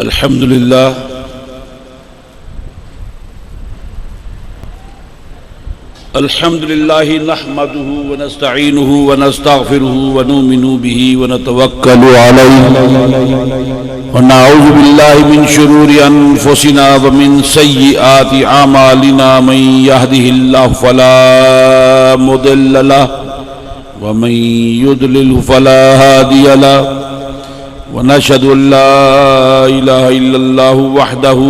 अल्हम्दुलिल्लाह अल्हम्दुलिल्लाहि नहमदुहु व नस्तईनुहु व नस्तगफिरुहु व नुमिनु बिही व नतवक्कलु अलैहि व नऊज़ु बिल्लाहि मिन शुरूरि अनफुसिना व मिन सय्यिआति अमालिना मन यहदिहिल्लाहु फला मुदिल्ल लहु व मन युद्लिलहु फला हादिय लहु व नशहदु अल्ला इलाहा इल्लल्लाहु वहदहु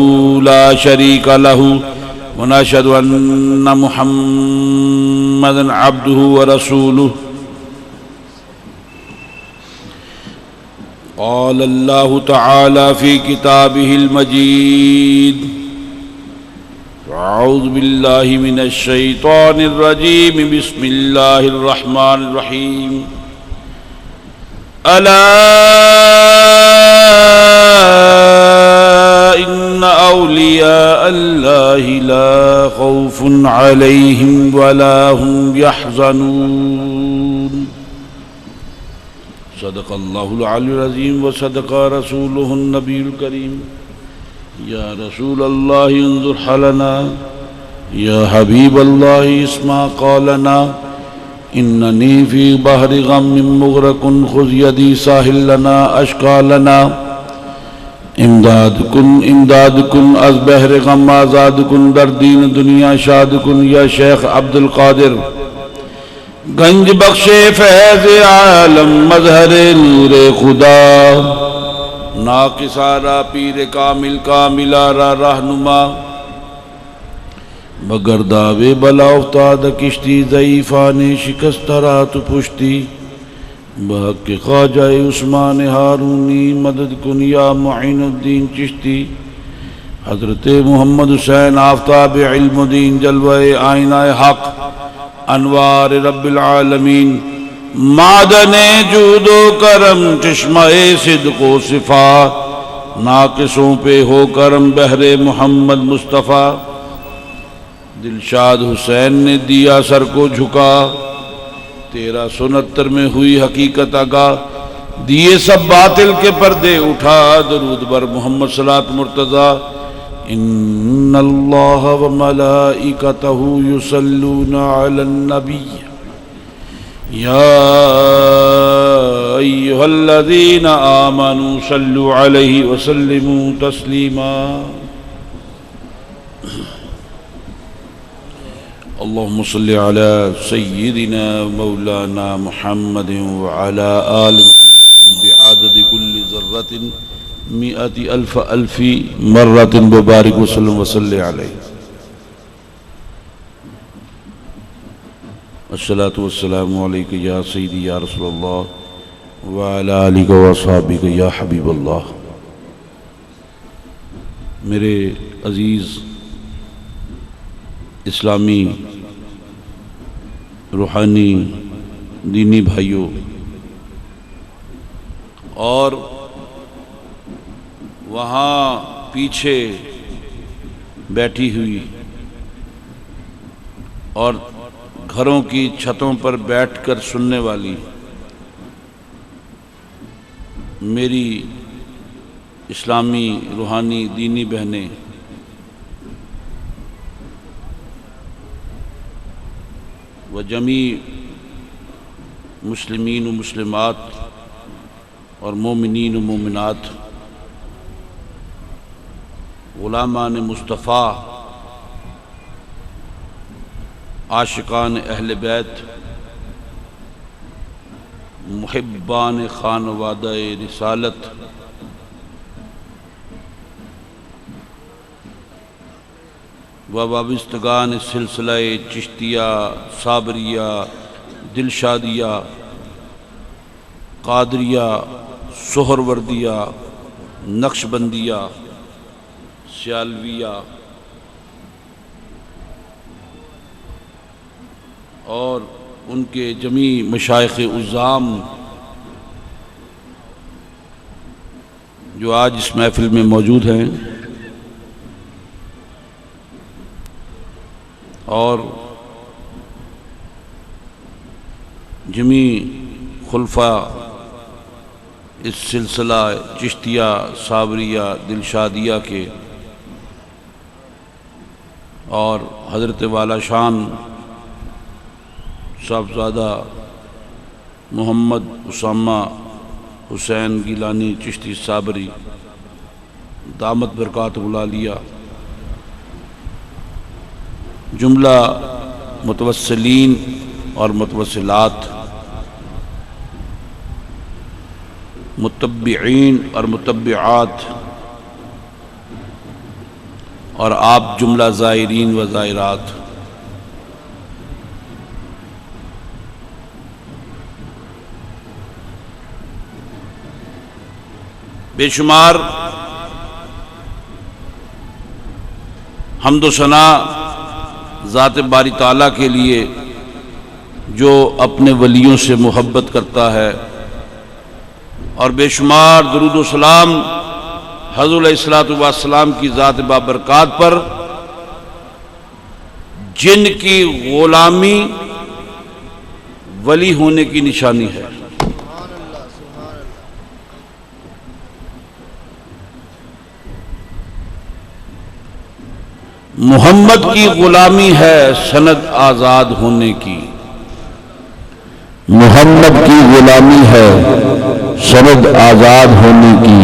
ला शरीका लहु व नशहदु अन्ना मुहम्मदन अब्दुहु व रसूलुहु। क़ाल अल्लाहु तआला फ़ी किताबिहिल मजीद अऊज़ु बिल्लाहि मिनश शैतानिर रजीम बिस्मिल्लाहिर रहमानिर रहीम। अला इन्ना औलिया अल्लाहि ला खौफुन अलैहिम वला हुम यहज़नून। सदक़ल्लाहुल अलीयुल अज़ीम व सदक़ा रसूलुहुन नबियुल करीम। या रसूलल्लाह उन्ज़ुर हलना या हबीबल्लाह इस्मा क़ालना इन्ननी फ़ी बहरि ग़म्मिन मुग़रक़ुन ख़ुज़ यदी साहिल लना अश्क़ा लना इमदादकुन अज़ बहरि ग़म आज़ादकुन दर दीन दुनिया शादकुन। या शेख अब्दुल कादिर गंज बख्शे फैज़ आलम मज़हरे नूरे खुदा नाकिसारा पीर कामिल कामिलारा रहनुमा मगर दावे बला उफ्ताद किश्ती ज़ईफ़ाने शिकस्तरा तु पुश्ती बहक ख्वाजा उस्मान हारूनी मदद कुन या मुईनुद्दीन चिश्ती। हज़रत मोहम्मद हुसैन आफ्ताब इल्मुद्दीन जलवे आईना हक अनवार रब्बिल आलमीन मादने जूदो करम चश्मे सिद्क़ो सिफ़ा नाकिसों पे हो करम बहरे मोहम्मद मुस्तफ़ा। दिलशाद हुसैन ने दिया सर को झुका 1369 में हुई हकीकत आगा दिए सब बातिल के पर्दे उठा दरूद बर मोहम्मद सलात मुर्तज़ा। इन्नल्लाह व मलाइकतहु युसल्लूना अलन नबी या अय्युहल्लज़ीना आमनू सल्लु अलैहि व सल्लिमू तस्लीमा। अल्लाहुम्मा सल्लि अला सय्यिदिना मौलाना मुहम्मदिन व अला आलि मुहम्मदिन बिअददि कुल्ली ज़र्रतिन मिअति अल्फ अल्फी मर्रतिन मुबारिक वसल्लम वसल्लि अलैहि। अस्सलातु वस्सलामु अलैका या सय्यदी या रसूलल्लाह व अला आलिका व अस्हाबिका या हबीबल्लाह। मेरे अज़ीज़ इस्लामी रूहानी दीनी भाइयों और वहाँ पीछे बैठी हुई और घरों की छतों पर बैठकर सुनने वाली मेरी इस्लामी रूहानी दीनी बहनें, व जमी मुस्लिमीन व मुस्लिमात और मोमिनीन व मोमिनात, ग़ुलामान मुस्तफ़ा, आशिकान अहले बैत, मुहिब्बान खानवादा रिसालत, व वाबिस्तगान सिलसिला चिश्तिया, साबरिया, दिलशादिया, कादरिया, सोहरवर्दिया, नक्शबंदिया, सियालविया और उनके जमी मशाइख़ उज़्ज़ाम जो आज इस महफ़िल में मौजूद हैं और जमी खुलफा इस सिलसिला चिश्तिया साबरिया दिलशादिया के और हज़रत वाला शान साहबज़ादा मोहम्मद उसामा हुसैन गिलानी चिश्ती साबरी दामत बरकातुहुल आलिया जुमला मुतवस्सिलीन और मुतवस्सिलात मुतब्बिईन और मुतब्बिआत और आप जुमला ज़ायरीन व ज़ायरात बेशुमार हम्द व सना ज़ात बारी ताला के लिए जो अपने वलियों से मोहब्बत करता है और बेशुमार दुरूद व सलाम हज़रत अलैहिस्सलातु वस्सलाम की ज़ात बाबरकात पर जिनकी ग़ुलामी वली होने की निशानी है। मोहम्मद की ग़ुलामी है सनद आज़ाद होने की। मोहम्मद की ग़ुलामी है सनद आज़ाद होने की,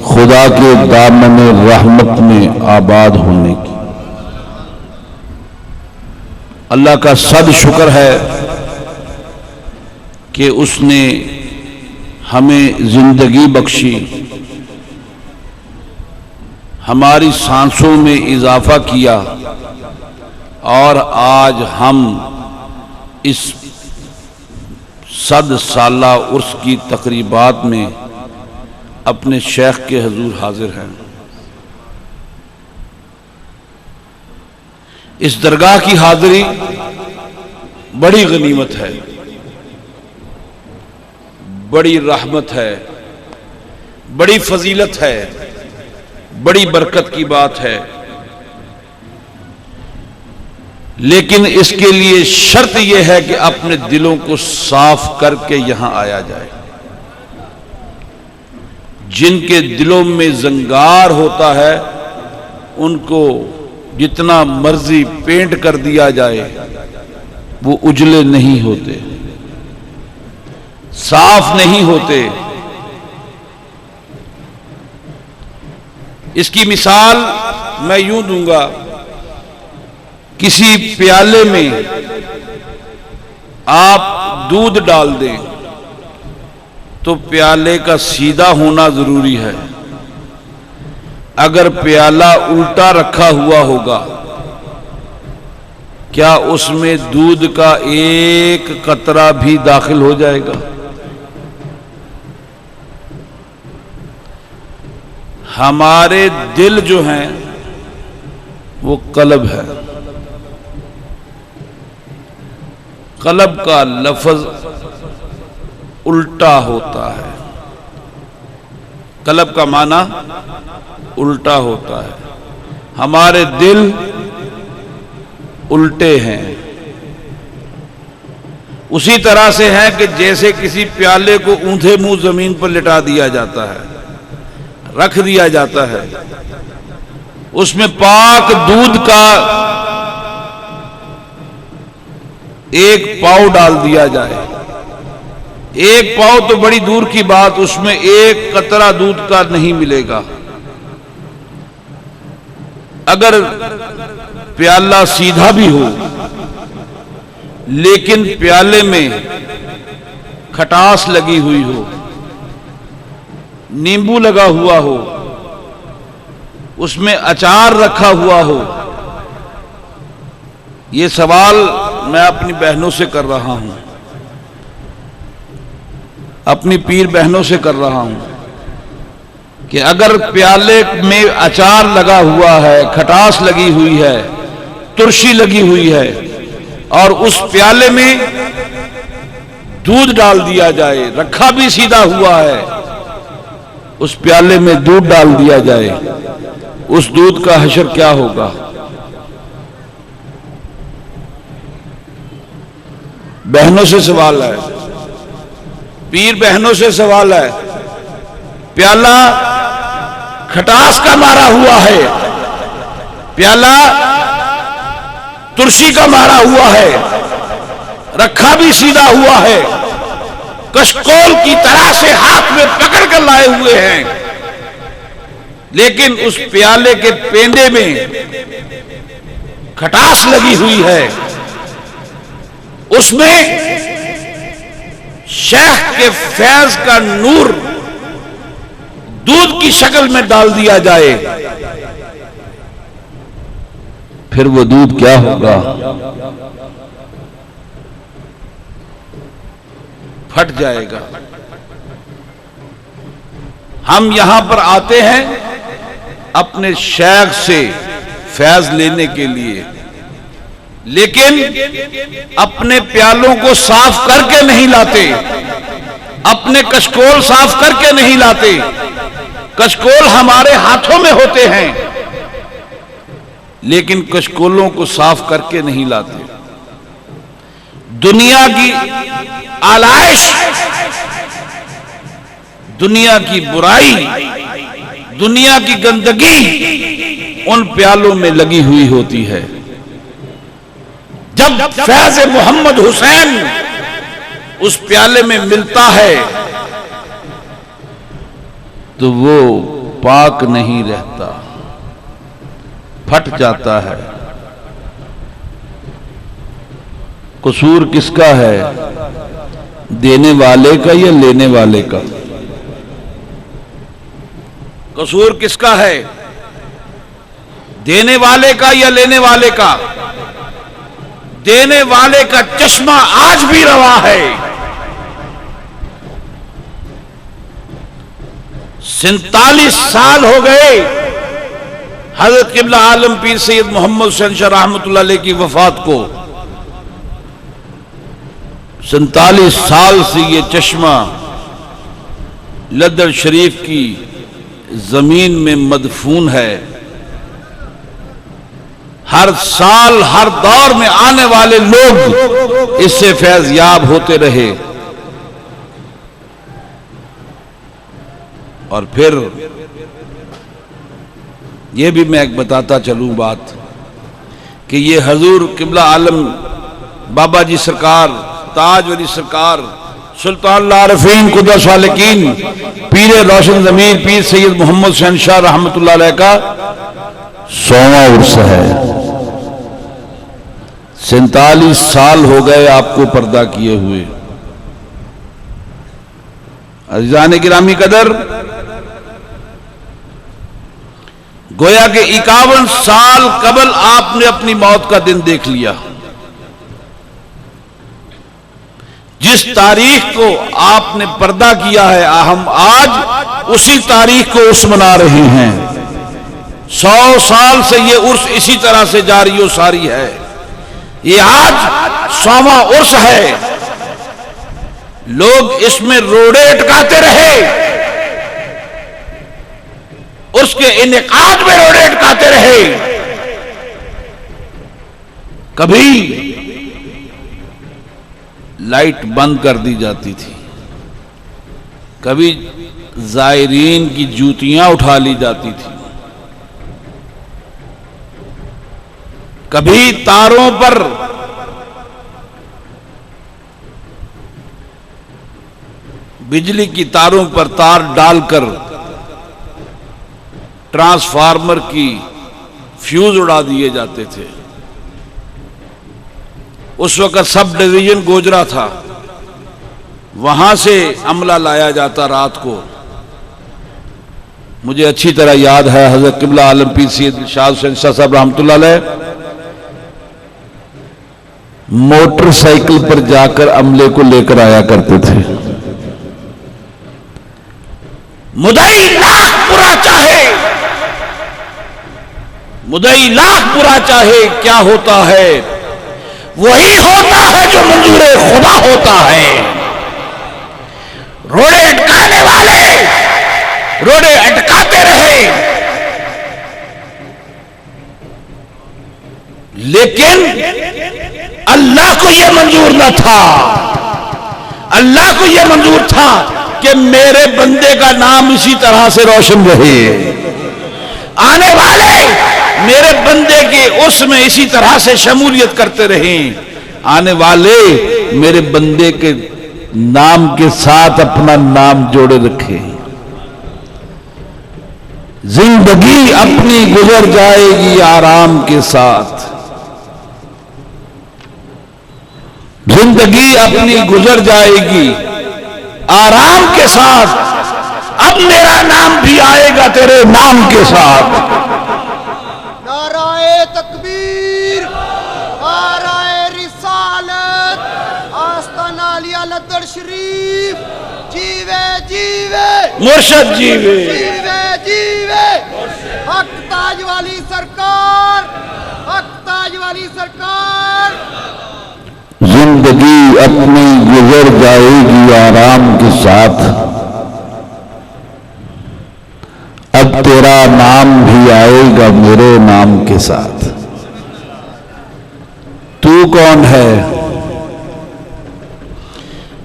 खुदा के दामन रहमत में आबाद होने की। अल्लाह का सद शुक्र है कि उसने हमें ज़िंदगी बख्शी, हमारी सांसों में इजाफा किया और आज हम इस 100 साला उर्स की तकरीबात में अपने शेख के हजूर हाजिर हैं। इस दरगाह की हाजिरी बड़ी गनीमत है, बड़ी रहमत है, बड़ी फजीलत है, बड़ी बरकत की बात है। लेकिन इसके लिए शर्त यह है कि अपने दिलों को साफ करके यहां आया जाए। जिनके दिलों में जंगार होता है उनको जितना मर्जी पेंट कर दिया जाए वो उजले नहीं होते, साफ नहीं होते। इसकी मिसाल मैं यूं दूंगा, किसी प्याले में आप दूध डाल दें तो प्याले का सीधा होना जरूरी है। अगर प्याला उल्टा रखा हुआ होगा, क्या उसमें दूध का एक कतरा भी दाखिल हो जाएगा? हमारे दिल जो हैं वो कलब है। कलब का लफ्ज उल्टा होता है, कलब का माना उल्टा होता है। हमारे दिल उल्टे हैं। उसी तरह से है कि जैसे किसी प्याले को ऊंधे मुंह जमीन पर लिटा दिया जाता है, रख दिया जाता है, उसमें पाक दूध का एक पाव डाल दिया जाए, एक पाव तो बड़ी दूर की बात, उसमें एक कतरा दूध का नहीं मिलेगा। अगर प्याला सीधा भी हो लेकिन प्याले में खटास लगी हुई हो, नींबू लगा हुआ हो, उसमें अचार रखा हुआ हो, ये सवाल मैं अपनी बहनों से कर रहा हूं, अपनी पीर बहनों से कर रहा हूं कि अगर प्याले में अचार लगा हुआ है, खटास लगी हुई है, तुरशी लगी हुई है और उस प्याले में दूध डाल दिया जाए, रखा भी सीधा हुआ है, उस प्याले में दूध डाल दिया जाए, उस दूध का हशर क्या होगा? बहनों से सवाल है, पीर बहनों से सवाल है, प्याला खटास का मारा हुआ है, प्याला तुलसी का मारा हुआ है, रखा भी सीधा हुआ है, कशकोल की तरह से हाथ में पकड़ कर लाए हुए हैं, लेकिन उस प्याले के पेंदे में खटास लगी हुई है। उसमें शेख के फैज का नूर दूध की शक्ल में डाल दिया जाए, फिर वो दूध क्या होगा? फट जाएगा। हम यहां पर आते हैं अपने शेख से फैज लेने के लिए, लेकिन अपने प्यालों को साफ करके नहीं लाते, अपने कशकोल साफ करके नहीं लाते। कशकोल हमारे हाथों में होते हैं, लेकिन कशकोलों को साफ करके नहीं लाते। दुनिया की आलाइश, दुनिया की बुराई, दुनिया की गंदगी उन प्यालों में लगी हुई होती है। जब फैज़ मोहम्मद हुसैन उस प्याले में मिलता है तो वो पाक नहीं रहता, फट जाता है। कसूर किसका है? देने वाले का या लेने वाले का? कसूर किसका है? देने वाले का या लेने वाले का? देने वाले का चश्मा आज भी रवा है। 47 साल हो गए हजरत किबला आलम पीर सैयद मोहम्मद हुसैन शाह रहमतुल्लाह अलैह की वफात को। 47 साल से ये चश्मा लदर शरीफ की जमीन में मदफून है। हर साल हर दौर में आने वाले लोग इससे फैज याब होते रहे। और फिर यह भी मैं एक बताता चलूं बात कि ये हजूर किबला आलम बाबा जी सरकार, ताज वली सरकार, सुल्तान आरफीन कुद्दस सालिकीन, पीर रोशन ज़मीर पीर सैयद मोहम्मद हुसैन शाह रहमतुल्लाह अलैह का 100वां उर्स है। 47 साल हो गए आपको पर्दा किए हुए। अज़ीज़ान गिरामी कदर, गोया के 51 साल कबल आपने अपनी मौत का दिन देख लिया। जिस तारीख को आपने पर्दा किया है, हम आज उसी तारीख को उर्स मना रहे हैं। 100 साल से ये उर्स इसी तरह से जारी व सारी है। ये आज 100वां उर्स है। लोग इसमें रोड़े अटकाते रहे, उसके इनेकाद में रोड़े अटकाते रहे। कभी लाइट बंद कर दी जाती थी, कभी जायरीन की जूतियां उठा ली जाती थी, कभी तारों पर बिजली की तारों पर तार डालकर ट्रांसफार्मर की फ्यूज उड़ा दिए जाते थे। उस वक्त सब डिवीजन गोजरा था, वहां से अमला लाया जाता रात को। मुझे अच्छी तरह याद है हजरत किबला आलम पीर सैयद शाह हुसैन शाह साहब रहमतुल्लाह अलैह मोटरसाइकिल पर जाकर अमले को लेकर आया करते थे। मुदई लाख बुरा चाहे, मुदई लाख बुरा चाहे, क्या होता है वही होता है जो मंजूर खुदा होता है। रोड़े अटकाने वाले रोड़े अटकाते रहे, लेकिन अल्लाह को यह मंजूर न था। अल्लाह को यह मंजूर था कि मेरे बंदे का नाम इसी तरह से रोशन रहे, आने वाले मेरे बंदे के उसमें इसी तरह से शमूलियत करते रहें, आने वाले मेरे बंदे के नाम के साथ अपना नाम जोड़े रखें। जिंदगी अपनी गुजर जाएगी आराम के साथ, जिंदगी अपनी गुजर जाएगी आराम के साथ, अब मेरा नाम भी आएगा तेरे नाम के साथ। नाराए तकबीर, नाराए रिसालत, आस्ताना अलिया लद्दर शरीफ, जीवे जीवे मुर्शद जीवे, जीवे जीवे हक ताज वाली सरकार, हक ताज वाली सरकार। जिंदगी अपनी गुजर जाएगी आराम के साथ, अब तेरा नाम भी आएगा मेरे नाम के साथ। तू कौन है?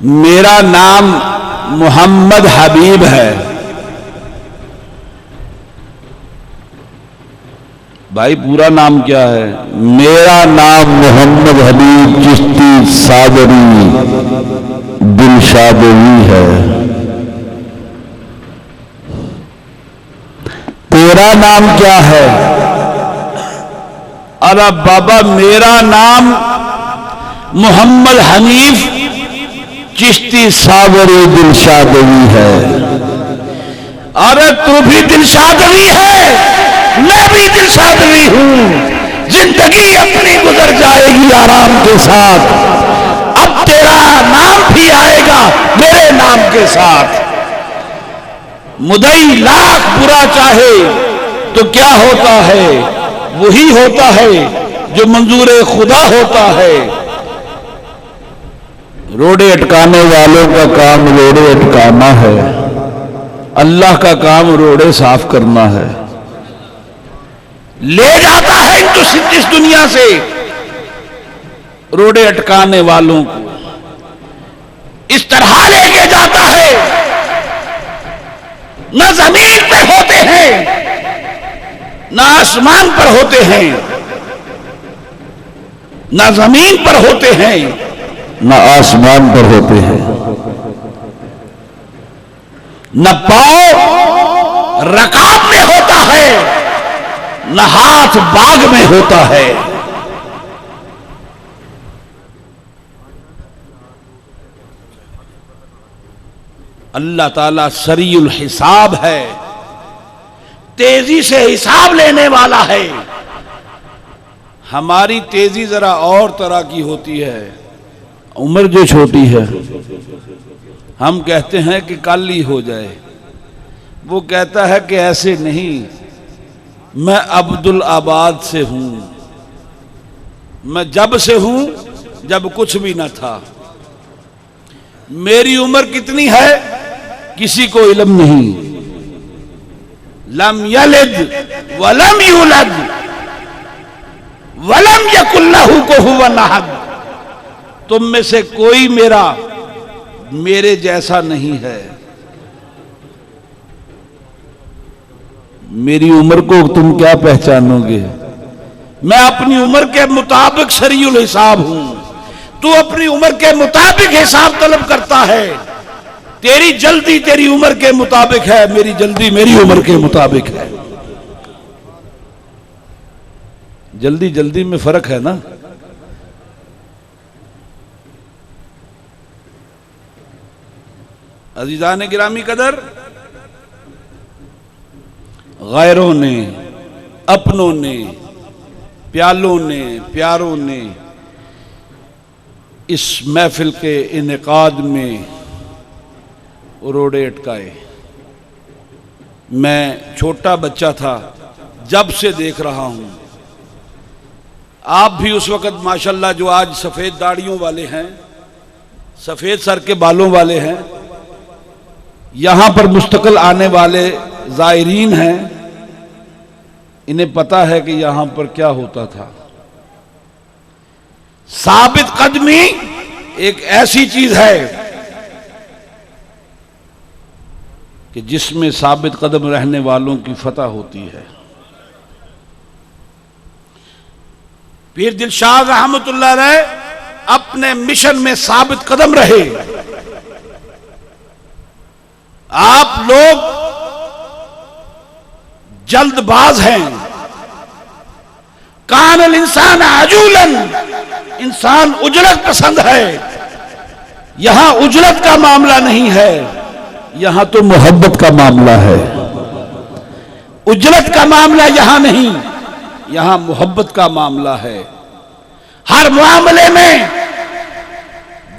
मेरा नाम मोहम्मद हबीब है। भाई पूरा नाम क्या है? मेरा नाम मोहम्मद हबीब चिश्ती सादरी दिलशादवी है। तेरा नाम क्या है? अरे बाबा मेरा नाम मोहम्मद हनीफ चिश्ती सादरी दिलशादवी है। अरे तू भी दिलशादवी है, मैं भी दिलशादवी हूं। जिंदगी अपनी गुजर जाएगी आराम के साथ, अब तेरा नाम भी आएगा मेरे नाम के साथ। मुदई लाख बुरा चाहे तो क्या होता है? वही होता है जो मंजूर खुदा होता है। रोड़े अटकाने वालों का काम रोड़े अटकाना है, अल्लाह का काम रोड़े साफ करना है। ले जाता है इस दुनिया से रोड़े अटकाने वालों को, इस तरह लेके जाता है। न जमीन पर होते हैं न आसमान पर होते हैं, न जमीन पर होते हैं न आसमान पर होते हैं, न पांव रकाब में होता है न हाथ बाग में होता है। अल्लाह ताला सरीउल हिसाब है, तेजी से हिसाब लेने वाला है। हमारी तेजी जरा और तरह की होती है, उम्र जो छोटी है हम कहते हैं कि कल ही हो जाए, वो कहता है कि ऐसे नहीं, मैं अब्दुल आबाद से हूं, मैं जब से हूं जब कुछ भी न था। मेरी उम्र कितनी है किसी को इल्म नहीं। लम यलिद वलम यूलद वलम यकुल लहू कुफुवन अहद। तुम में से कोई मेरे जैसा नहीं है। मेरी उम्र को तुम क्या पहचानोगे? मैं अपनी उम्र के मुताबिक शरीउल हिसाब हूं, तू अपनी उम्र के मुताबिक हिसाब तलब करता है। तेरी जल्दी तेरी उम्र के मुताबिक है, मेरी जल्दी मेरी उम्र के मुताबिक है। जल्दी जल्दी में फर्क है ना। अजीजान गिरामी कदर, गैरों ने, अपनों ने, प्यालों ने, प्यारों ने इस महफिल के इनेकाद में रोड़े अटकाए। मैं छोटा बच्चा था जब से देख रहा हूं। आप भी उस वक़्त माशाल्लाह जो आज सफ़ेद दाढ़ियों वाले हैं, सफ़ेद सर के बालों वाले हैं, यहां पर मुस्तकिल आने वाले ज़ायरीन हैं, इन्हें पता है कि यहां पर क्या होता था। साबित कदमी एक ऐसी चीज है कि जिसमें साबित कदम रहने वालों की फतह होती है। पीर दिलशाद रहमतुल्लाह अलैह अपने मिशन में साबित कदम रहे। आप लोग जल्दबाज हैं। कानल इंसान अजूलन, इंसान उजलत पसंद है। यहां उजलत का मामला नहीं है, यहां तो मोहब्बत का मामला है। उजलत का मामला यहां नहीं, यहां मोहब्बत का मामला है। हर मामले में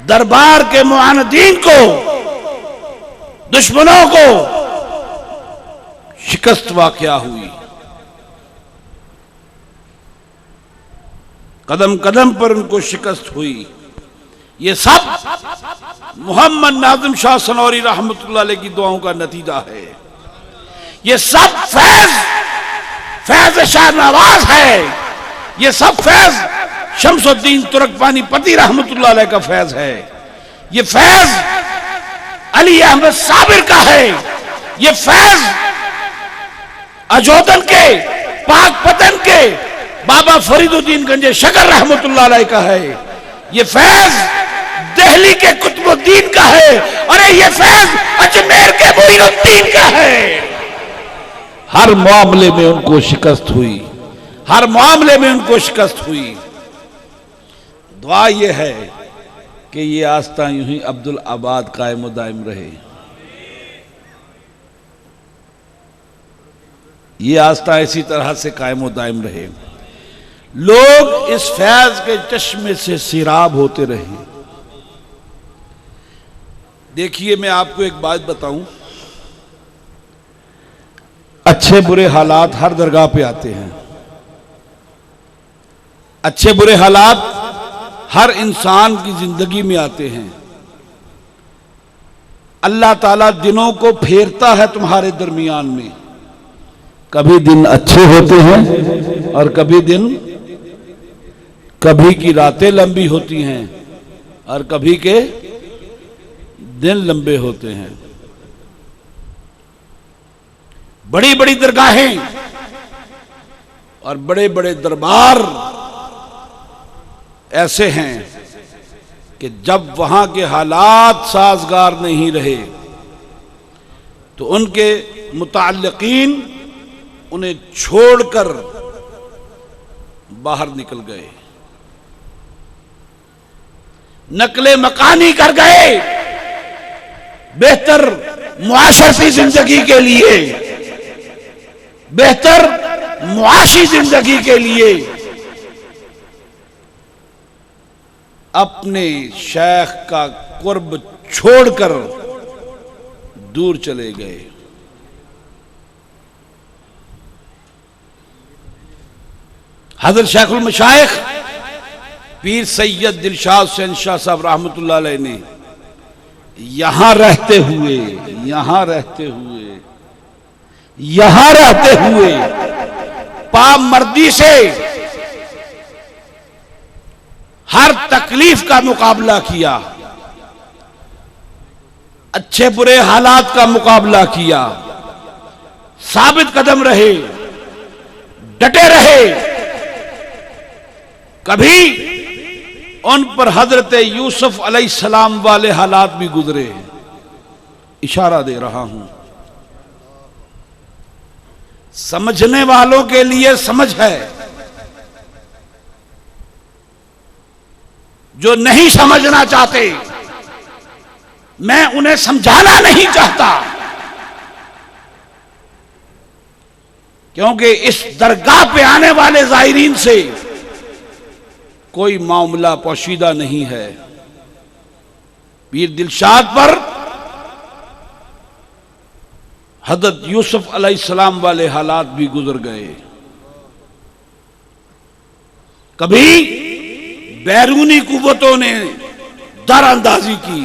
दरबार के मुआनदीन को, दुश्मनों को शिकस्त वाक़या हुई। कदम कदम पर उनको शिकस्त हुई। ये सब मोहम्मद नाज़िम शाह सनौरी रहमतुल्लाह अलैह की दुआओं का नतीजा है। ये सब फैज शाह नवाज है। ये सब फैज शमसुद्दीन तुर्कपानीपति रहमतुल्लाह अलैह का फैज है। ये फैज अली अहमद साबिर का है। ये फैज अजोदन के, पाकपतन के बाबा फरीदुद्दीन गंजे शकर रहमतुल्लाह अलैह का है। ये फैज दिल्ली के कुतुबुद्दीन का है। अरे ये फैज अजमेर के मोइनुद्दीन का है। हर मामले में उनको शिकस्त हुई, हर मामले में उनको शिकस्त हुई। दुआ ये है कि ये आस्था यूं ही अब्दुल आबाद कायम व दायम रहे। ये आस्था इसी तरह से कायम व दायम रहे। लोग इस फैज के चश्मे से सिराब होते रहे। देखिए, मैं आपको एक बात बताऊं, अच्छे बुरे हालात हर दरगाह पे आते हैं। अच्छे बुरे हालात हर इंसान की जिंदगी में आते हैं। अल्लाह ताला दिनों को फेरता है तुम्हारे दरमियान में। कभी दिन अच्छे होते हैं और कभी की रातें लंबी होती हैं और कभी के दिन लंबे होते हैं। बड़ी बड़ी दरगाहें और बड़े बड़े दरबार ऐसे हैं कि जब वहां के हालात साजगार नहीं रहे तो उनके मुताल्लिकीन उन्हें छोड़कर बाहर निकल गए, नकले मकानी कर गए बेहतर मुआशरती जिंदगी के लिए, बेहतर मुआशी जिंदगी के लिए। अपने शेख का कुर्ब छोड़कर दूर चले गए। हज़रत शेखुल मशाइख पीर सैयद दिलशाद हुसैन शाह साहब रहमतुल्लाह अलैह ने यहां रहते हुए पामर्दी से हर तकलीफ का मुकाबला किया, अच्छे बुरे हालात का मुकाबला किया, साबित कदम रहे, डटे रहे। कभी उन पर हजरत यूसुफ अलैहिस्सलाम वाले हालात भी गुजरे। इशारा दे रहा हूं, समझने वालों के लिए समझ है, जो नहीं समझना चाहते मैं उन्हें समझाना नहीं चाहता, क्योंकि इस दरगाह पे आने वाले ज़ायरीन से कोई मामला पोशीदा नहीं है। पीर दिलशाद पर हज़रत यूसुफ अलैहिस्सलाम वाले हालात भी गुजर गए। कभी बैरूनी कुव्वतों ने दरअंदाजी की,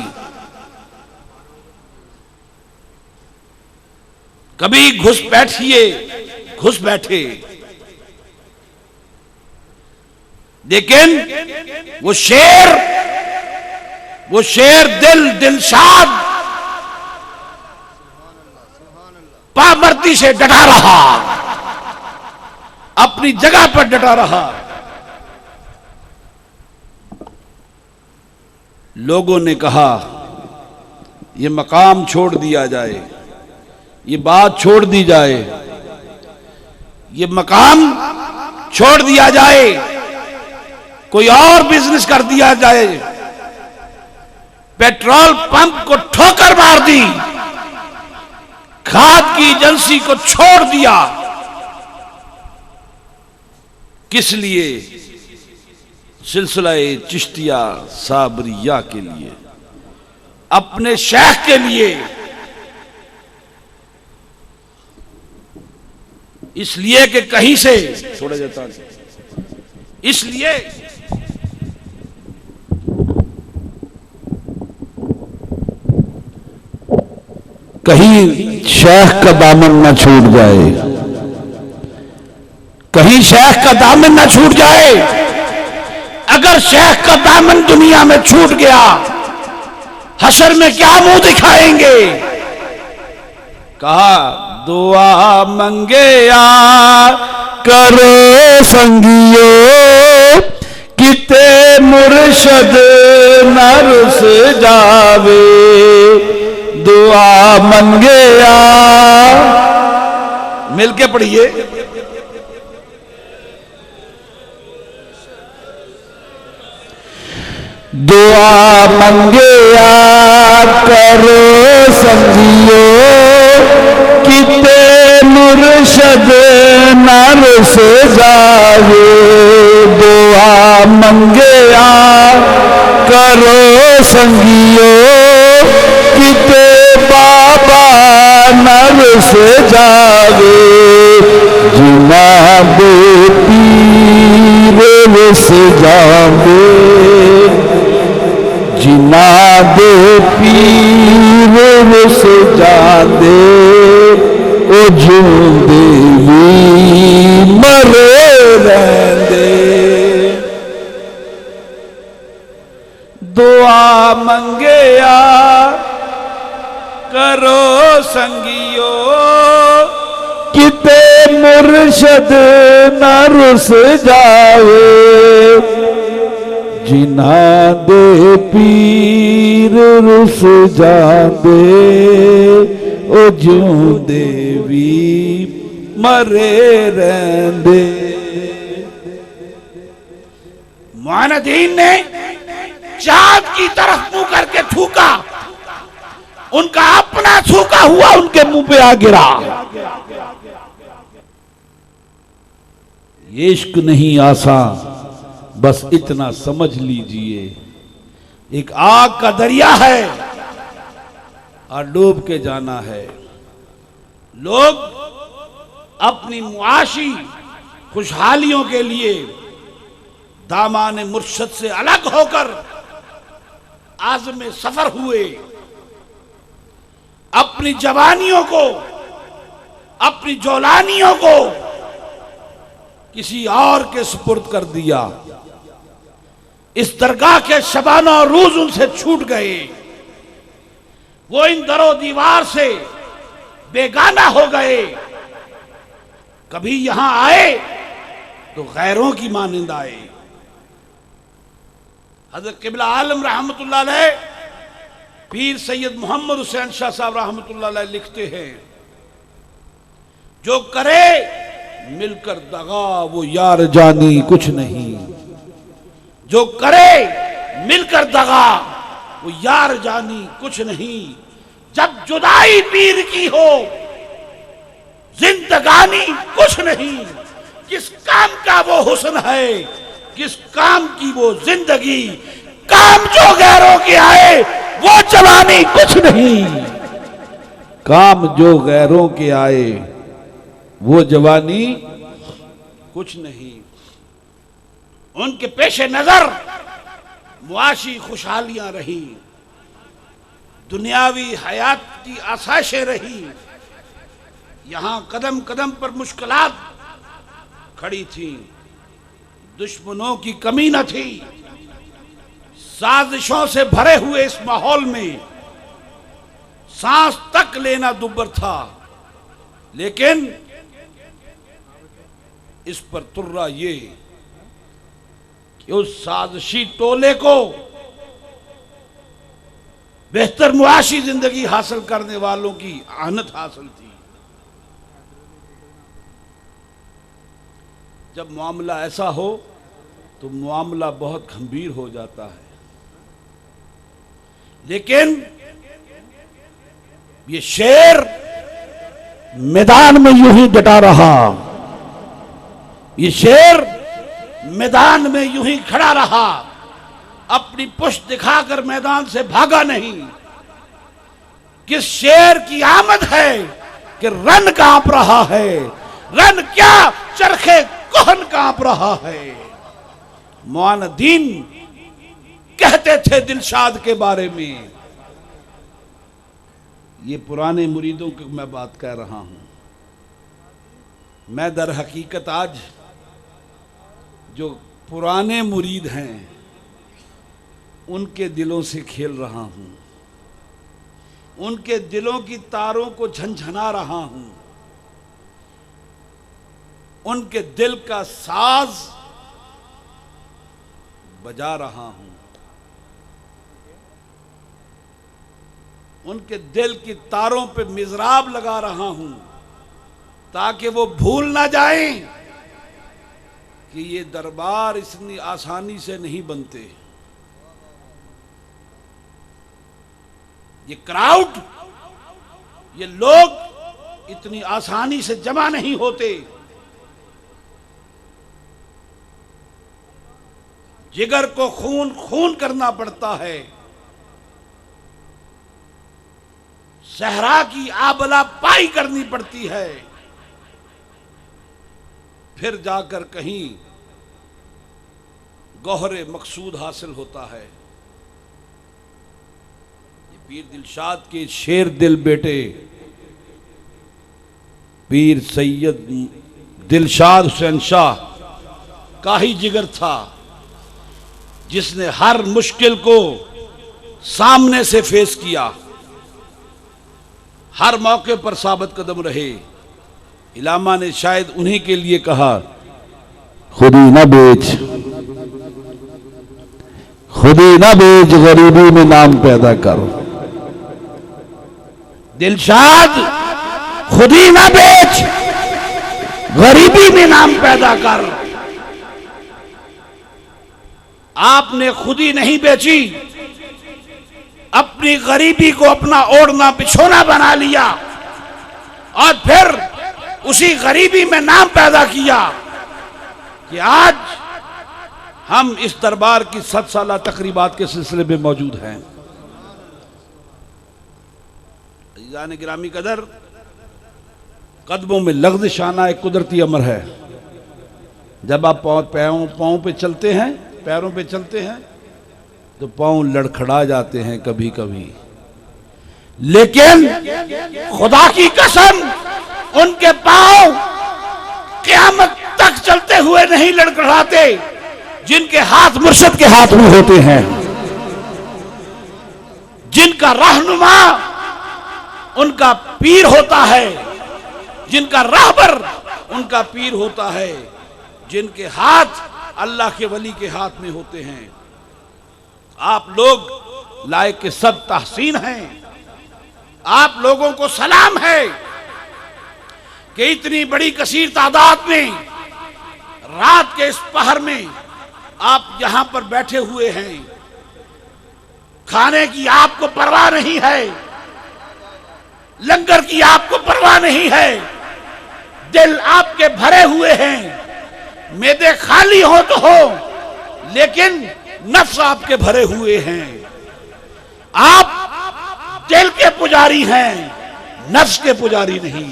कभी घुस बैठे, लेकिन वो शेर दिलशाद पामर्दी से डटा रहा, अपनी जगह पर डटा रहा। लोगों ने कहा ये मकाम छोड़ दिया जाए, ये बात छोड़ दी जाए, ये मकाम छोड़ दिया जाए, कोई और बिजनेस कर दिया जाए। पेट्रोल पंप को ठोकर मार दी, खाद की एजेंसी को छोड़ दिया। किस लिए? सिलसिला-ए चिश्तिया साबरिया के लिए, अपने शेख के लिए। इसलिए कि कहीं से छोड़ा जाता है, इसलिए कहीं शेख का दामन न छूट जाए, कहीं शेख का दामन न छूट जाए। अगर शेख का दामन दुनिया में छूट गया, हशर में क्या मुंह दिखाएंगे? कहा दुआ मंगे या करो संगियो किते मुर्शद नरस जावे, दुआ मंगे या। मिलके पढ़िए। दुआ मंगे या करो संगियो किते मुर्शद नरस जावे, दुआ मंगे या करो संगियो किते बाबा नरस जावे, जिना दे पीर रस जावे, जिना दे पीर रस जादे, ओ जिंदे भी मरे रहंदे। दुआ मंगे या करो संगियो किते मुर्शद न रुस जावे, जिना दे पीर रुस जादे, ओ जिंदे भी मरे रहंदे। मुआनदीन ने चांद की तरफ मुंह करके थूका, उनका अपना थूका हुआ उनके मुंह पे आ गिरा। ये इश्क नहीं आसान, बस इतना समझ लीजिए, एक आग का दरिया है और डूब के जाना है। लोग अपनी मुआशी खुशहालियों के लिए दामाने मुर्शद से अलग होकर आज़म सफर हुए, अपनी जवानियों को, अपनी जौलानियों को किसी और के सुपुर्द कर दिया। इस दरगाह के शबाना और रूज उनसे छूट गए, वो इन दरो दीवार से बेगाना हो गए। कभी यहां आए तो गैरों की मानिंद आए। हज़रत क़िबला आलम रहमतुल्लाह अलैह पीर सैयद मोहम्मद हुसैन शाह साहब रहमतुल्लाह अलैह लिखते हैं, जो करे मिलकर दगा वो यार जानी कुछ नहीं, जो करे मिलकर दगा वो यार जानी कुछ नहीं। जब जुदाई पीर की हो जिंदगानी कुछ नहीं, किस काम का वो हुस्न है, किस काम की वो जिंदगी, काम जो गैरों के आए वो जवानी कुछ नहीं, काम जो गैरों के आए वो जवानी कुछ नहीं। उनके पेशे नजर मुआशी खुशहालियां रही, दुनियावी हयात की आसाइशें रही। यहां कदम कदम पर मुश्किलात खड़ी थी, दुश्मनों की कमी न थी। साजिशों से भरे हुए इस माहौल में सांस तक लेना दुभर था। लेकिन इस पर तुर्रा ये कि उस साजिशी टोले को बेहतर मुआशी जिंदगी हासिल करने वालों की आनत हासिल थी। जब मामला ऐसा हो तो मामला बहुत गंभीर हो जाता है। लेकिन ये शेर मैदान में यूं ही डटा रहा, ये शेर मैदान में यूं ही खड़ा रहा, अपनी पुष्ट दिखाकर मैदान से भागा नहीं। किस शेर की आमद है कि रन कांप रहा है, रन क्या चरखे कोहन कांप रहा है। मुआनदीन कहते थे दिलशाद के बारे में, ये पुराने मुरीदों की मैं बात कह रहा हूं। मैं दर हकीकत आज जो पुराने मुरीद हैं उनके दिलों से खेल रहा हूं, उनके दिलों की तारों को झंझना रहा हूं, उनके दिल का साज बजा रहा हूं, उनके दिल की तारों पे मिज़राब लगा रहा हूं, ताकि वो भूल ना जाएं कि ये दरबार इतनी आसानी से नहीं बनते, ये क्राउड, ये लोग इतनी आसानी से जमा नहीं होते। जिगर को खून खून करना पड़ता है, सहरा की आबला पाई करनी पड़ती है, फिर जाकर कहीं गौहरे मकसूद हासिल होता है। ये पीर दिलशाद के शेर दिल बेटे पीर सैयद दिलशाद हुसैन शाह का ही जिगर था, जिसने हर मुश्किल को सामने से फेस किया, हर मौके पर साबित कदम रहे। इलामा ने शायद उन्हीं के लिए कहा, खुदी ना बेच, खुदी ना बेच, गरीबी में नाम पैदा कर। दिलशाद खुदी ना बेच, गरीबी में नाम पैदा कर। आपने खुदी नहीं बेची, अपनी गरीबी को अपना ओढ़ना बिछोना बना लिया और फिर उसी गरीबी में नाम पैदा किया कि आज हम इस दरबार की 7 साला तकरीबात के सिलसिले में मौजूद हैं। अज़ीज़ान गिरामी कदर, कदमों में लग़्ज़िश आना एक कुदरती अमर है। जब आप पाँव पे चलते हैं, पैरों पे चलते हैं, तो पाँव लड़खड़ा जाते हैं कभी कभी, लेकिन खुदा की कसम उनके पाँव क़यामत तक चलते हुए नहीं लड़खड़ाते जिनके हाथ मुर्शिद के हाथ में होते हैं, जिनका रहनुमा उनका पीर होता है, जिनका राहबर उनका पीर होता है, जिनके हाथ अल्लाह के वली के हाथ में होते हैं। आप लोग लायक के सब तहसीन हैं। आप लोगों को सलाम है कि इतनी बड़ी कसीर तादाद में रात के इस पहर में आप यहां पर बैठे हुए हैं। खाने की आपको परवाह नहीं है, लंगर की आपको परवाह नहीं है, दिल आपके भरे हुए हैं। मैदे खाली हो तो हो, लेकिन नफ्स आपके भरे हुए हैं। आप दिल के पुजारी हैं, नफ्स के पुजारी नहीं।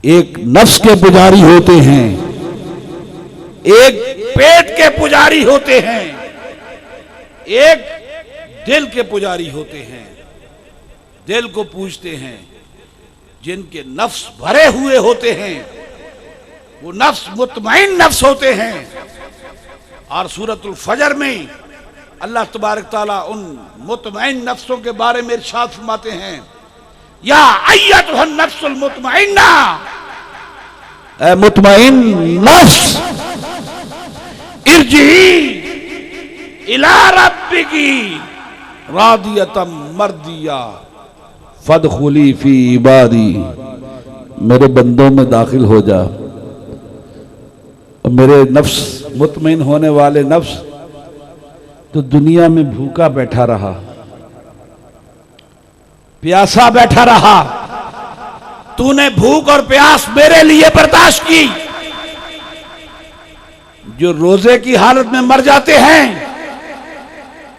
एक नफ्स के पुजारी होते हैं, एक पेट के पुजारी होते हैं, एक दिल के पुजारी होते हैं। दिल को पूजते हैं, जिनके नफ्स भरे हुए होते हैं, वो नफ्स मुतमईन नफ्स होते हैं। और सूरतुल फजर में अल्लाह तबारक ताला उन मुतमईन नफ्सों के बारे में इरशाद फरमाते हैं, या अय्यतुहन नफ्सुल मुतमइन्ना, ए मुतमइन नफ्स, इरजी इला रब्बिकी रादियतम मर्दिया, फदखुली फी इबादी, मेरे बंदों में दाखिल हो जा। और मेरे नफ्स, मुतमइन होने वाले नफ्स तो दुनिया में भूखा बैठा रहा, प्यासा बैठा रहा, तूने भूख और प्यास मेरे लिए बर्दाश्त की। जो रोजे की हालत में मर जाते हैं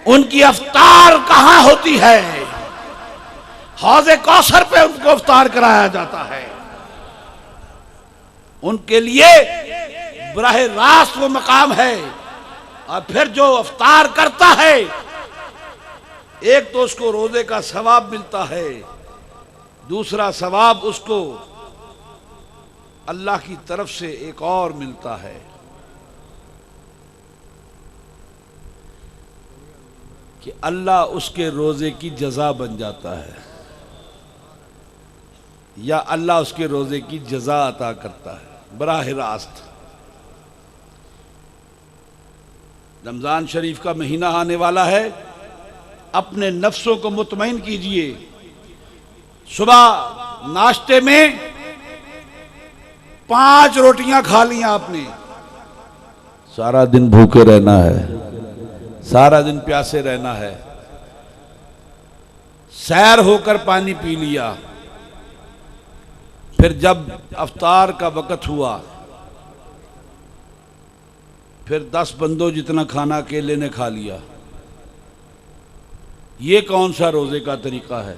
उनकी अफ्तार कहां होती है? हौज़े कौसर पे उनको अफ्तार कराया जाता है। उनके लिए बराह रास्त वो मकाम है। और फिर जो अफ्तार करता है, एक तो उसको रोजे का सवाब मिलता है, दूसरा सवाब उसको अल्लाह की तरफ से एक और मिलता है कि अल्लाह उसके रोजे की जजा बन जाता है, या अल्लाह उसके रोजे की जजा अता करता है बराह रास्त। रमजान शरीफ का महीना आने वाला है, अपने नफ्सों को मुतमईन कीजिए। सुबह नाश्ते में 5 रोटियां खा लिया आपने, सारा दिन भूखे रहना है, सारा दिन प्यासे रहना है। सैर होकर पानी पी लिया, फिर जब अफ्तार का वक़्त हुआ, फिर 10 बंदों जितना खाना अकेले ने खा लिया। ये कौन सा रोजे का तरीका है?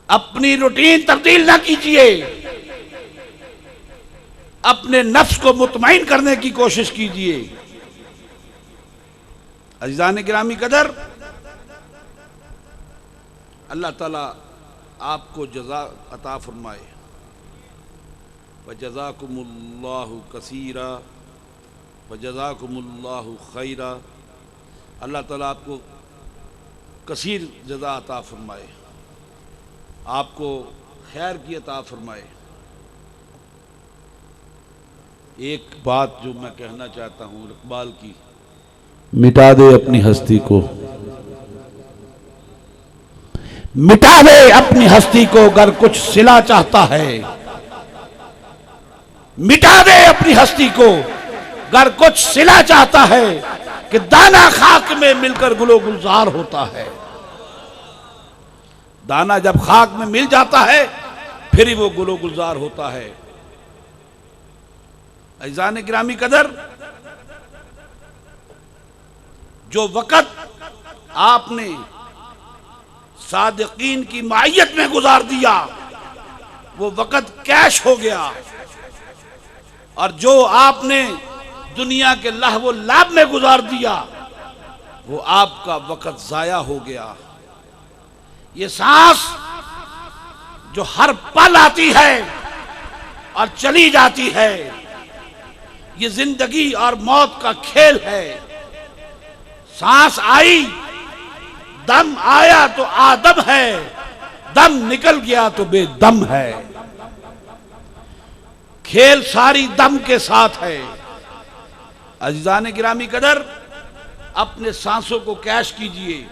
अपनी रूटीन तब्दील ना कीजिए, अपने नफ्स को मुतमईन करने की कोशिश कीजिए। अज़ीज़ान गिरामी कदर, अल्लाह ताला आपको जज़ा अता फरमाए। व जज़ाकुमुल्लाहु कसीरा व जज़ाकुमुल्लाहु खैरा। अल्लाह ताला आपको कसीर जज़ा अता फरमाए, आपको खैर की अता फरमाए। एक बात जो मैं कहना चाहता हूँ इकबाल की, मिटा दे अपनी हस्ती को, मिटा दे अपनी हस्ती को अगर कुछ सिला चाहता है। मिटा दे अपनी हस्ती को अगर कुछ सिला चाहता है, कि दाना खाक में मिलकर गुलो गुलजार होता है। दाना जब खाक में मिल जाता है फिर ही वो गुलो गुलजार होता है। अज़ीज़ान गिरामी कदर, जो वक़्त आपने सादिकीन की मायत में गुजार दिया वो वक़्त कैश हो गया, और जो आपने दुनिया के लहव व लाभ में गुजार दिया वो आपका वक़्त जाया हो गया। ये सांस जो हर पल आती है और चली जाती है, ये जिंदगी और मौत का खेल है। सांस आई, दम आया तो आदम है, दम निकल गया तो बेदम है। खेल सारी दम के साथ है। अज़ीज़ान गिरामी कदर, अपने सांसों को कैश कीजिए।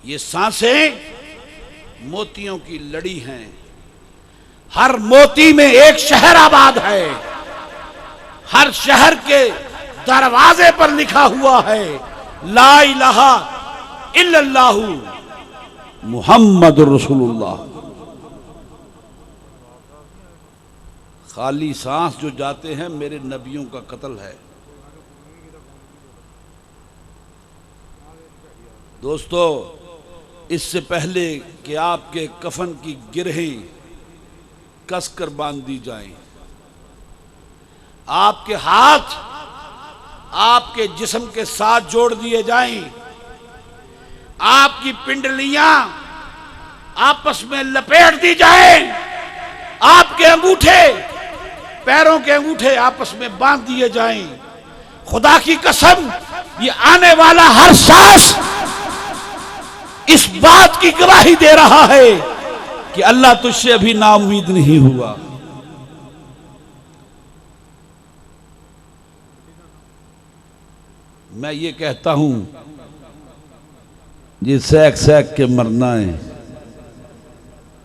ये सांसें मोतियों की लड़ी हैं, हर मोती में एक शहर आबाद है, हर शहर के दरवाजे पर लिखा हुआ है ला इलाहा इल्लल्लाहु मुहम्मदुर रसूलुल्लाह। खाली सांस जो जाते हैं मेरे नबियों का कत्ल है। दोस्तों, इससे पहले कि आपके कफन की गिरहें कसकर बांध दी जाएं, आपके हाथ आपके जिस्म के साथ जोड़ दिए जाएं, आपकी पिंडलियां आपस में लपेट दी जाएं, आपके अंगूठे, पैरों के अंगूठे आपस में बांध दिए जाएं। खुदा की कसम, ये आने वाला हर सांस इस बात की गवाही दे रहा है कि अल्लाह तुझसे अभी नाउम्मीद नहीं हुआ। मैं ये कहता हूं, ये सैक सैक के मरना है,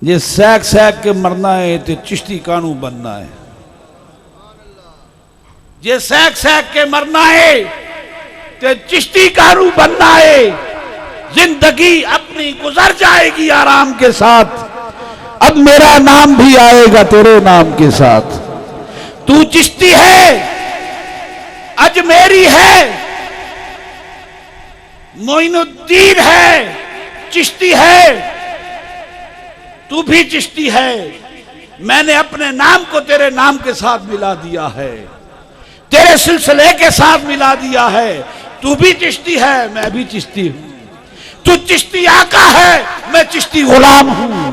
ये सैक सैक के मरना है तो चिश्ती कानू बनना है। ये सैक सैक के मरना है तो चिश्ती कानू बनना है। जिंदगी अपनी गुजर जाएगी आराम के साथ, अब मेरा नाम भी आएगा तेरे नाम के साथ। तू चिश्ती है, अजमेरी है, मोइनुद्दीन है, चिश्ती है, तू भी चिश्ती है। मैंने अपने नाम को तेरे नाम के साथ मिला दिया है, तेरे सिलसिले के साथ मिला दिया है। तू भी चिश्ती है, मैं भी चिश्ती हूं। तू चिश्ती आका है, मैं चिश्ती गुलाम हूं।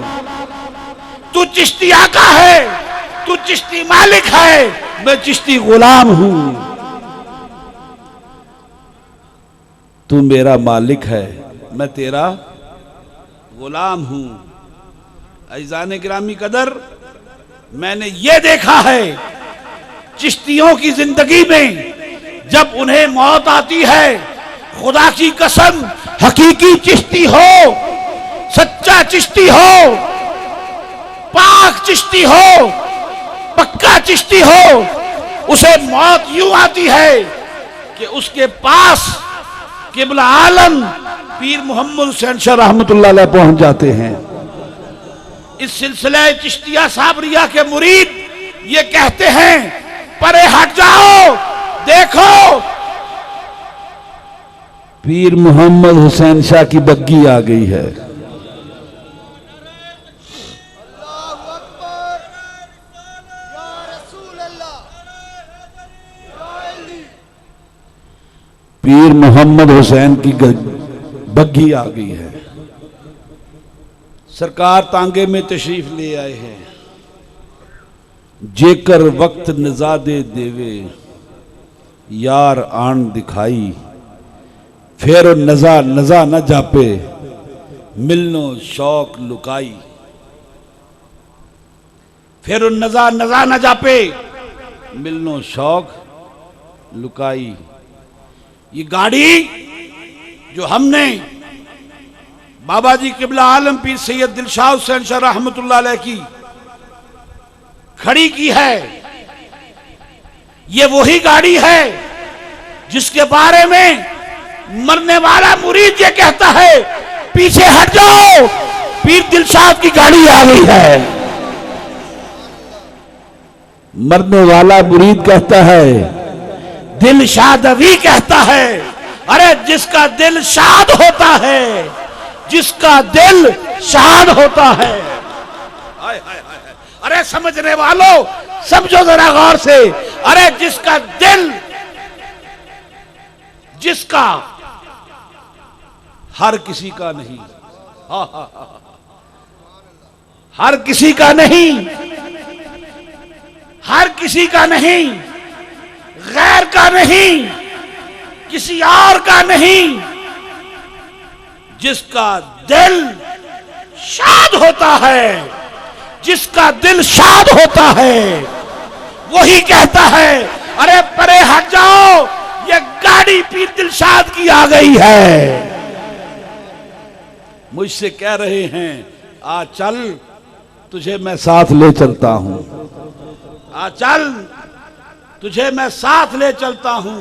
तू चिश्ती आका है, तू चिश्ती मालिक है, मैं चिश्ती गुलाम हूं। तू मेरा मालिक है, मैं तेरा गुलाम हूं। अज़ीज़ान गिरामी कदर, मैंने ये देखा है चिश्तियों की जिंदगी में जब उन्हें मौत आती है, खुदा की कसम, हकीकी चिश्ती हो, सच्चा चिश्ती हो, पाक चिश्ती हो, पक्का चिश्ती हो, उसे मौत यूं आती है कि उसके पास किबला आलम पीर मोहम्मद हुसैन शाह रहमतुल्लाह अलैह पहुंच जाते हैं। इस सिलसिले चिश्तिया साबरिया के मुरीद ये कहते हैं, परे हट जाओ, देखो पीर मोहम्मद हुसैन शाह की बग्गी आ गई है। अल्लाहु अकबर, या रसूल अल्लाह, या अली। पीर मोहम्मद हुसैन की बग्गी आ गई है। सरकार तांगे में तशरीफ ले आए हैं। जेकर वक्त नजादे देवे यार आन दिखाई, फिर नजा नजा न जापे मिलनो शौक लुकाई। फिर नजा नजा न जापे मिलनो शौक लुकाई। ये गाड़ी जो हमने बाबा जी किबला आलम पीर सैयद दिलशाह हुसैन शाह रहमतुल्लाह अलैह की खड़ी की है, ये वही गाड़ी है जिसके बारे में मरने वाला मुरीद ये कहता है, पीछे हट जाओ, पीर दिलशाद की गाड़ी आ गई है। मरने वाला मुरीद कहता है, दिल शादवी कहता है। अरे जिसका दिल शाद होता है, जिसका दिल शाद होता है, अरे समझने वालों समझो जरा गौर से। अरे जिसका दिल, जिसका हर किसी का नहीं, हर किसी का नहीं, हर किसी का नहीं, गैर का नहीं, किसी और का नहीं, जिसका दिल शाद होता है, जिसका दिल शाद होता है, वही कहता है, अरे परे हट जाओ, ये गाड़ी पीर दिलशाद की आ गई है। मुझसे कह रहे हैं, आ चल तुझे मैं साथ ले चलता हूं, आ चल तुझे मैं साथ ले चलता हूं,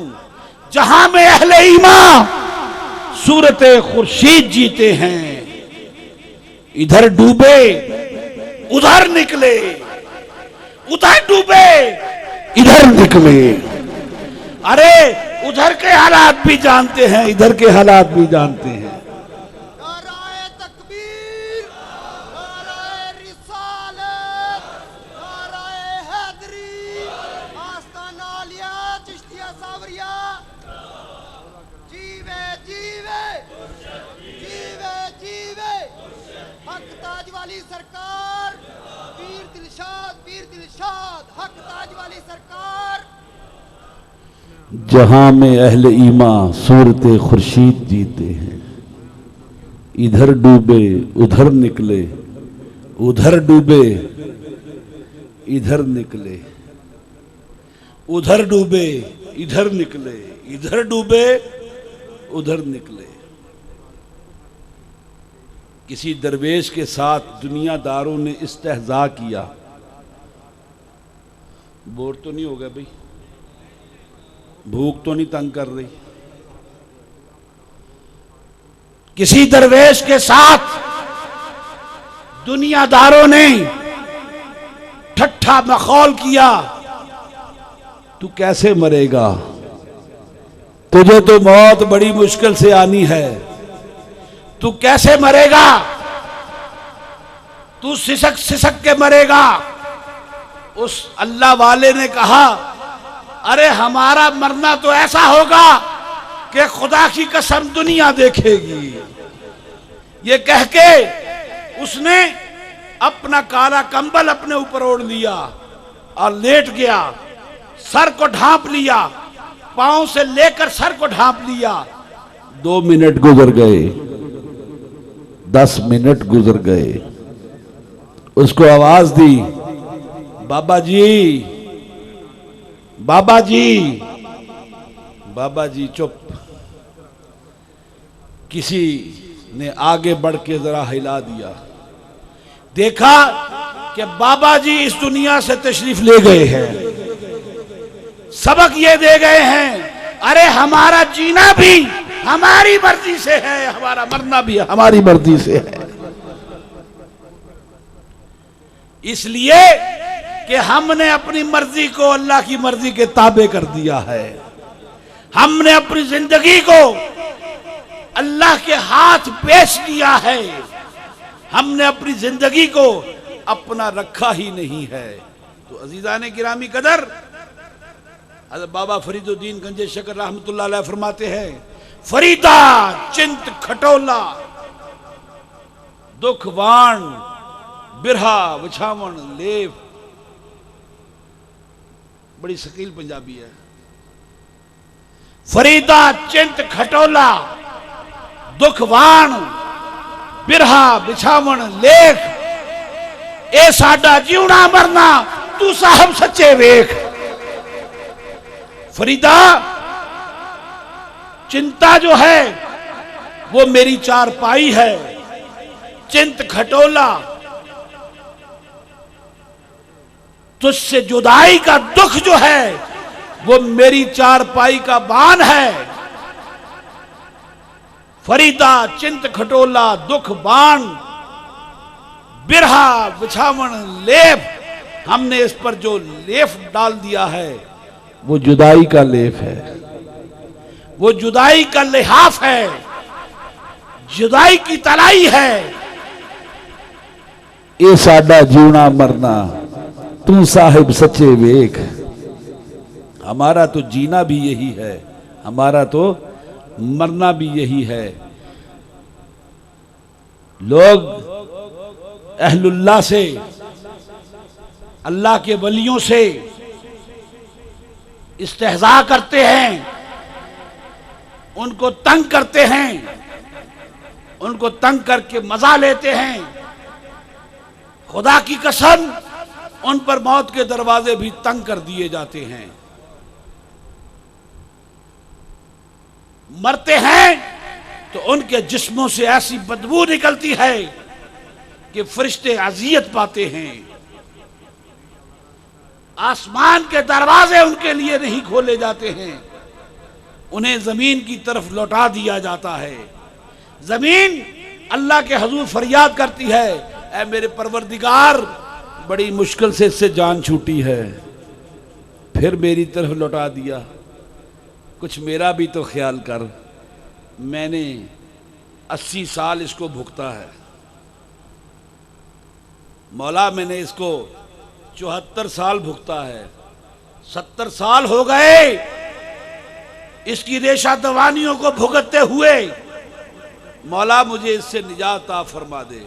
जहां में अहले ईमान सूरत खुर्शीद जीते हैं। इधर डूबे उधर निकले, उधर डूबे इधर निकले। अरे उधर के हालात भी जानते हैं, इधर के हालात भी जानते हैं। नाराए तकबीर, नाराए रिसालत, नाराए हैदरी, आस्ताना आलिया चिश्तिया सावरिया। जीवे जीवे, जीवे जीवे, हक ताज वाली सरकार, पीर दिलशाद, हक ताज वाली सरकार। जहां में अहले ईमान सूरत खुर्शीद जीते हैं। इधर डूबे उधर निकले, उधर डूबे इधर निकले, उधर डूबे इधर निकले, इधर डूबे उधर निकले। किसी दरवेश के साथ दुनियादारों ने इस्तेहजा किया। बोर तो नहीं हो गया भाई? भूख तो नहीं तंग कर रही? किसी दरवेश के साथ दुनियादारों ने ठट्ठा मखौल किया, तू कैसे मरेगा, तुझे तो मौत बड़ी मुश्किल से आनी है, तू कैसे मरेगा, तू सिसक सिसक के मरेगा। उस अल्लाह वाले ने कहा, अरे हमारा मरना तो ऐसा होगा कि खुदा की कसम दुनिया देखेगी। ये कह के उसने अपना काला कंबल अपने ऊपर ओढ़ लिया और लेट गया, सर को ढांप लिया, पांव से लेकर सर को ढांप लिया। 2 मिनट गुजर गए, 10 मिनट गुजर गए। उसको आवाज दी, बाबा जी, बाबा जी। बाबा जी चुप। किसी ने आगे बढ़ के जरा हिला दिया, देखा कि बाबा जी इस दुनिया से तशरीफ ले गए हैं। सबक ये दे गए हैं, अरे हमारा जीना भी हमारी मर्जी से है, हमारा मरना भी हमारी मर्जी से है। इसलिए कि हमने अपनी मर्जी को अल्लाह की मर्जी के ताबे कर दिया है। हमने अपनी जिंदगी को अल्लाह के हाथ बेच दिया है। हमने अपनी जिंदगी को अपना रखा ही नहीं है। तो अजीजाने गिरामी कदर, हज़रत बाबा फरीदुद्दीन गंजे शकर रहमतुल्लाह अलैह फरमाते हैं, फरीदा चिंत खटोला दुख वाण बिरहा विछावन लेव। बड़ी शकील पंजाबी है। फरीदा चिंत खटोला दुख वाण बिरहा बिछावन लेख। ए साडा जीवना मरना तू साहब सच्चे वेख। फरीदा, चिंता जो है वो मेरी चारपाई है, चिंत खटोला तुझसे जुदाई का दुख जो है वो मेरी चारपाई का बान है। फरीदा चिंत खटोला दुख बाण बिरहा बिछावन लेप। हमने इस पर जो लेप डाल दिया है वो जुदाई का लेप है, वो जुदाई का लिहाफ है, जुदाई की तलाई है। ये साडा जीवना मरना तू साहिब सच्चे वेख। हमारा तो जीना भी यही है, हमारा तो मरना भी यही है। लोग अहलुल्लाह से, अल्लाह के वलियों से इस्तेहजा करते हैं, उनको तंग करते हैं, उनको तंग करके मजा लेते हैं। खुदा की कसम उन पर मौत के दरवाजे भी तंग कर दिए जाते हैं। मरते हैं तो उनके जिस्मों से ऐसी बदबू निकलती है कि फरिश्ते अजियत पाते हैं। आसमान के दरवाजे उनके लिए नहीं खोले जाते हैं, उन्हें जमीन की तरफ लौटा दिया जाता है। जमीन अल्लाह के हुजूर फरियाद करती है, ऐ मेरे परवरदिगार, बड़ी मुश्किल से इससे जान छूटी है, फिर मेरी तरफ लौटा दिया, कुछ मेरा भी तो ख्याल कर। मैंने 80 साल इसको भुगता है मौला, मैंने इसको 74 साल भुगता है, 70 साल हो गए इसकी रेशा दवानियों को भुगतते हुए। मौला मुझे इससे निजात अता फरमा दे।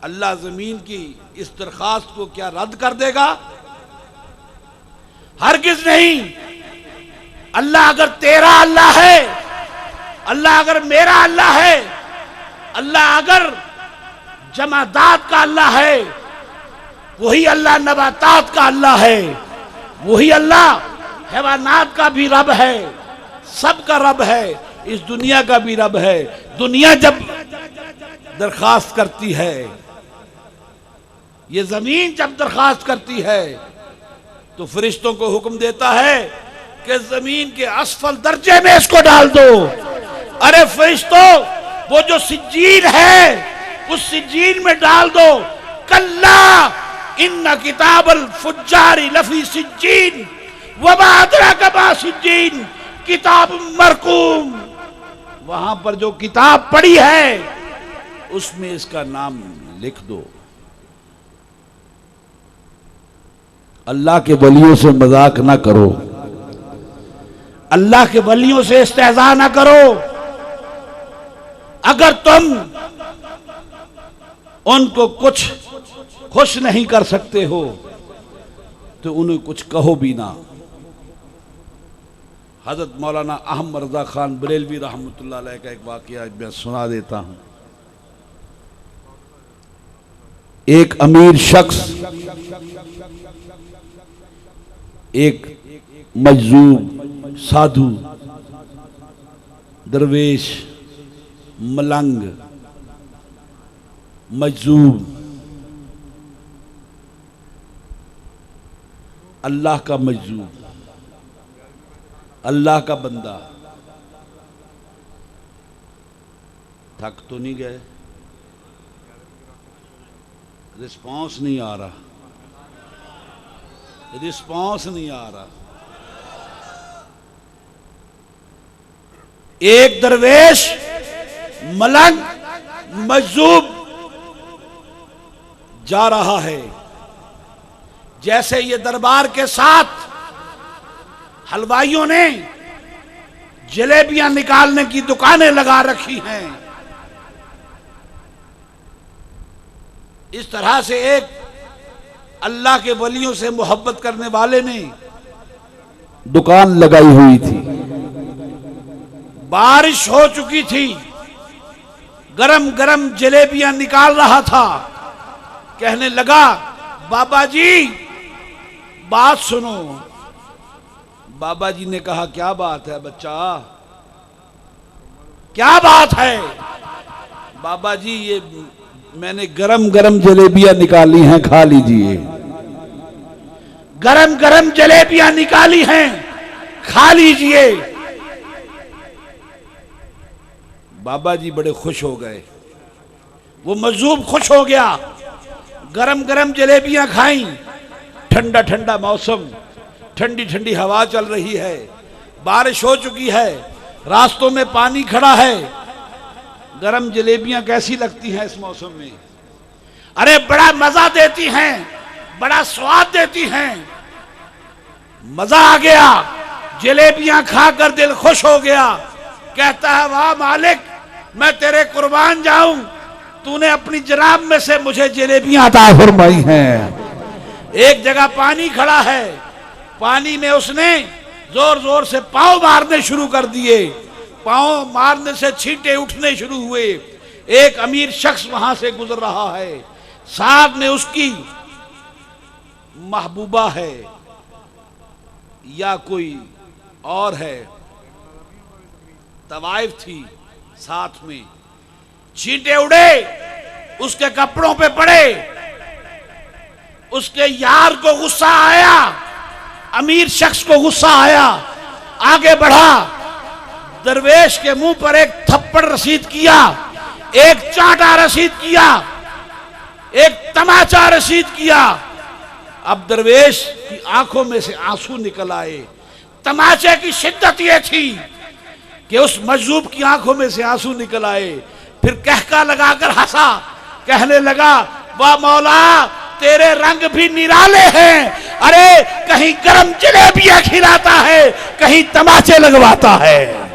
अल्लाह जमीन की इस दरखास्त को क्या रद्द कर देगा? हरगिज नहीं। अल्लाह अगर तेरा अल्लाह है, अल्लाह अगर मेरा अल्लाह है, अल्लाह अगर जमादात का अल्लाह है, वही अल्लाह नबातात का अल्लाह है, वही अल्लाह हैवानात का भी रब है, सबका रब है, इस दुनिया का भी रब है। दुनिया जब दरखास्त करती है, ये जमीन जब दरखास्त करती है, तो फरिश्तों को हुक्म देता है कि जमीन के असफल दर्जे में इसको डाल दो। अरे फरिश्तों, वो जो सिज्जीन है उस सिज्जीन में डाल दो। कल्ला इन्ना किताबल फुज्जारी लफी सिज्जीन वमा अदराका मा सिज्जीन किताब मरकूम। वहां पर जो किताब पड़ी है उसमें इसका नाम लिख दो। अल्लाह के वलियों से मजाक ना करो, अल्लाह के वलियों से इस्तेज़ा ना करो। अगर तुम उनको कुछ खुश नहीं कर सकते हो तो उन्हें कुछ कहो भी ना। हजरत मौलाना अहमद रजा खान बरेलवी रहमतुल्लाह अलैह का एक वाकया मैं सुना देता हूं। एक अमीर शख्स एक मजजूब साधु दरवेश मलंग मजजूब अल्लाह का मजजूब अल्लाह का बंदा, थक तो नहीं गए? रिस्पॉन्स नहीं आ रहा, रिस्पॉन्स नहीं आ रहा। एक दरवेश मलंग मजजूब जा रहा है। जैसे ये दरबार के साथ हलवाइयों ने जलेबियां निकालने की दुकानें लगा रखी हैं, इस तरह से एक अल्लाह के वलियों से मोहब्बत करने वाले ने दुकान लगाई हुई थी। बारिश हो चुकी थी, गरम गरम जलेबियां निकाल रहा था। कहने लगा, बाबा जी बात सुनो। बाबा जी ने कहा, क्या बात है बच्चा, क्या बात है? बाबा जी ये मैंने गरम गरम जलेबियां निकाली हैं, खा लीजिए। गरम गरम जलेबियां निकाली हैं, खा लीजिए। बाबा जी बड़े खुश हो गए, वो मजजूब खुश हो गया। गरम गरम जलेबियां खाई, ठंडा ठंडा मौसम, ठंडी ठंडी हवा चल रही है, बारिश हो चुकी है, रास्तों में पानी खड़ा है। गरम जलेबियां कैसी लगती हैं इस मौसम में? अरे बड़ा मजा देती हैं, बड़ा स्वाद देती हैं। मजा आ गया, जलेबियां खाकर दिल खुश हो गया। कहता है, वाह मालिक, मैं तेरे कुर्बान जाऊं, तूने अपनी जनाब में से मुझे जलेबियां अता फरमाई हैं। एक जगह पानी खड़ा है, पानी में उसने जोर जोर से पांव मारने शुरू कर दिए। पांव मारने से छींटे उठने शुरू हुए। एक अमीर शख्स वहां से गुजर रहा है, साथ में उसकी महबूबा है या कोई और है, तवाइफ थी साथ में। छींटे उड़े, उसके कपड़ों पे पड़े। उसके यार को गुस्सा आया, अमीर शख्स को गुस्सा आया, आगे बढ़ा, दरवेश के मुंह पर एक थप्पड़ रसीद किया, एक चांटा रसीद किया, एक तमाचा रसीद किया। अब दरवेश की आंखों में से आंसू निकल आए। तमाचे की शिद्दत यह थी कि उस मजजूब की आंखों में से आंसू निकल आए। फिर कहका लगाकर हंसा, कहने लगा, वाह मौला, तेरे रंग भी निराले हैं। अरे कहीं गरम जलेबियां खिलाता है, कहीं तमाचे लगवाता है।